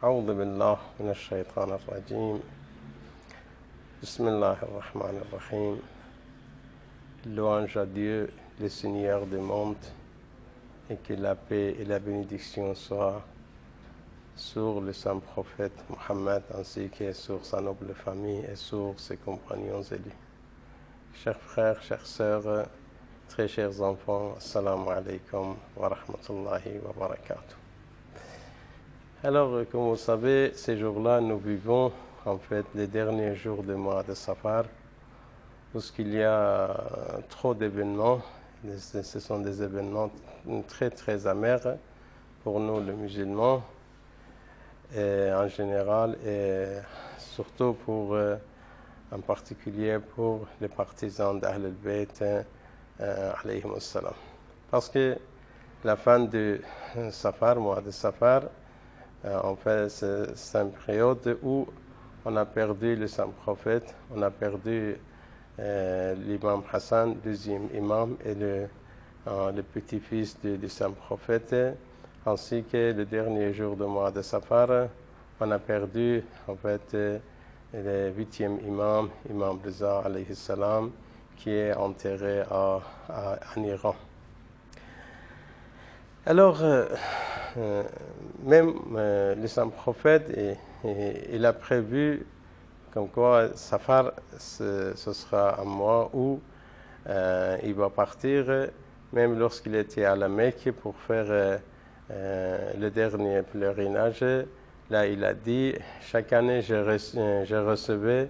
أعوذ بالله من الشيطان الرجيم. بسم الله الرحمن الرحيم. Louange à Dieu, le Seigneur du monde, et que la paix et la bénédiction soient sur le saint prophète Mohammed ainsi que sur sa noble famille et sur ses compagnons élus. Chers frères, chères sœurs, très chers enfants, assalamu alaikum wa rahmatullahi wa barakatuh. Alors, comme vous savez, ces jours-là, nous vivons en fait les derniers jours du mois de Safar, où il y a trop d'événements. Ce sont des événements très très amers pour nous les musulmans, et en général, et surtout pour, en particulier pour les partisans d'Ahl al-Bayt, alayhim as-salam. Parce que la fin du Safar, mois de Safar, en fait, c'est une période où on a perdu le saint prophète, on a perdu l'imam Hassan, deuxième imam, et le petit-fils du saint prophète, ainsi que le dernier jour du mois de Safar, on a perdu en fait le huitième imam, imam Reza alayhi salam, qui est enterré en Iran. Alors, même le saint prophète, il a prévu comme quoi Safar, ce sera un mois où il va partir, même lorsqu'il était à la Mecque pour faire le dernier pèlerinage. Là, il a dit, chaque année, je recevais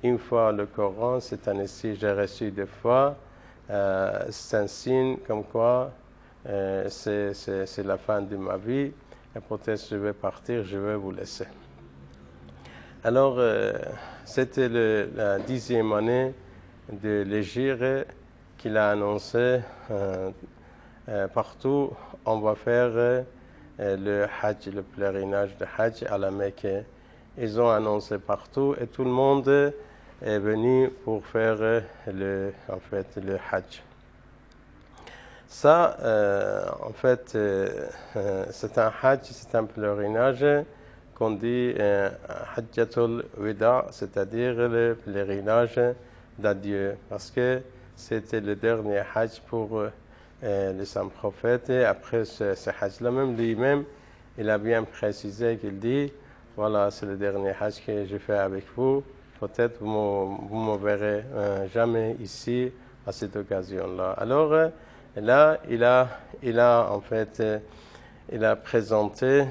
une fois le Coran, cette année-ci, j'ai reçu deux fois. C'est un signe comme quoi c'est la fin de ma vie, et peut-être je vais partir, je vais vous laisser. Alors, c'était la 10e année de l'Hégire qu'il a annoncé partout. On va faire le Hajj, le pèlerinage de Hajj à la Mecque. Ils ont annoncé partout et tout le monde est venu pour faire le Hajj. Ça, en fait, c'est un Hajj, c'est un pèlerinage qu'on dit Hajjatul Wida, c'est-à-dire le pèlerinage d'adieu, parce que c'était le dernier Hajj pour le saint prophète. Et après ce Hajj-là, même lui-même, il a bien précisé qu'il dit, voilà, c'est le dernier Hajj que je fais avec vous, peut-être vous ne me verrez jamais ici à cette occasion-là. Alors, là, il a en fait, il a présenté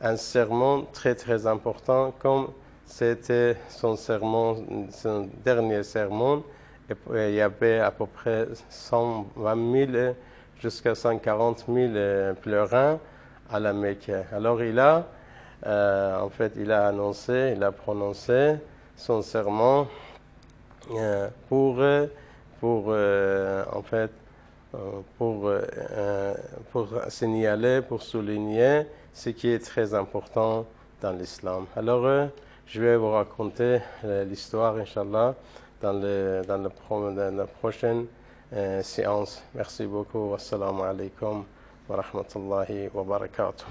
un sermon très très important, comme c'était son sermon, son dernier sermon. Et il y avait à peu près 120 000 jusqu'à 140 000 pèlerins à la Mecque. Alors il a, en fait, il a annoncé, il a prononcé son sermon pour signaler, pour souligner ce qui est très important dans l'islam. Alors, je vais vous raconter l'histoire, Inch'Allah, dans la prochaine séance. Merci beaucoup. Wassalamu alaikum wa rahmatullahi wa barakatuh.